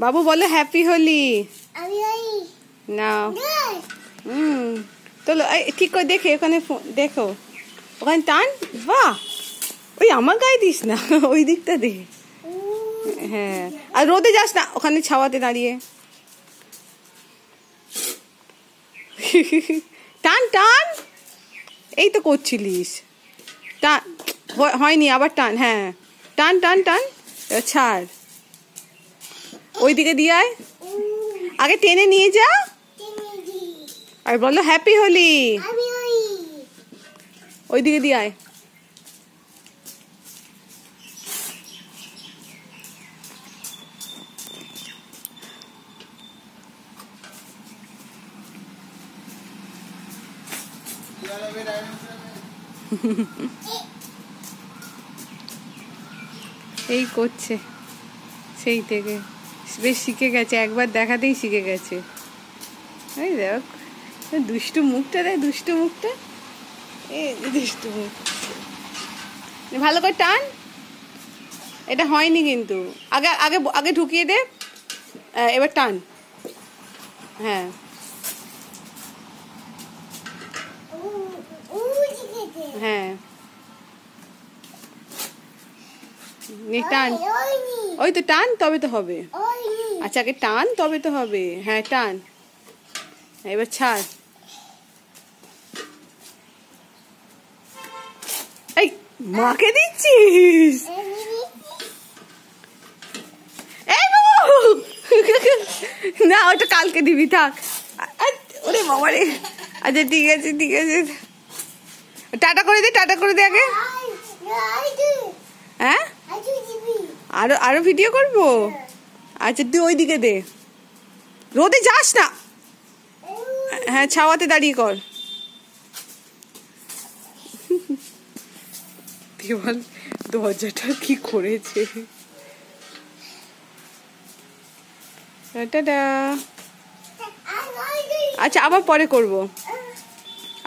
বাবু বলো হ্যাপি হোলি না। চলো ঠিক করে দেখে ওখানে দেখো, ওখানে টান। বাহ, ওই আমার গায়ে দিস না, ওই দিকটা দে। হ্যাঁ, আর রোদে যাস না, ওখানে ছাওয়াতে দাঁড়িয়ে টান টান। এই তো করছিলিস, টান হয়নি, আবার টান। হ্যাঁ টান টান টান, ছাড়। ওইদিকে দিয়ে আয়, আগে টেনে নিয়ে যা আর বলো হ্যাপি হোলি। ওইদিকে দিয়ে আয়। এই করছে সেই থেকে, বেশ শিখে গেছে, একবার দেখাতেই শিখে গেছে। এই দেখ দুষ্টু মুখটা, রে দুষ্টু মুখটা, এই দুষ্টু মুখ। ভালো করে টান, এটা হয়নি কিন্তু, আগে আগে আগে ঢুকিয়ে দে, এবার টান। হ্যাঁ হ্যাঁ টান, ওই তো টান, তবে তো হবে। আচ্ছা আগে টান, তবে তো হবে। হ্যাঁ টান, এবার ছাড়। এই মাকে দিচ্ছিস? না ওটা কালকে দিবি, থাক। ওরে বাবা রে, আচ্ছা ঠিক আছে ঠিক আছে, টাটা করে দে, টাটা করে দে আগে। হ্যাঁ আরো আরো ভিডিও করবো? আচ্ছা তুই ওইদিকে দে, রোদে যাস না। হ্যাঁ ছাওয়াতে দাঁড়িয়ে কর। দেওয়াল দরজাটা কি করেছে। টাটা। আচ্ছা আবার পরে করব,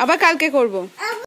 আবার কালকে করব।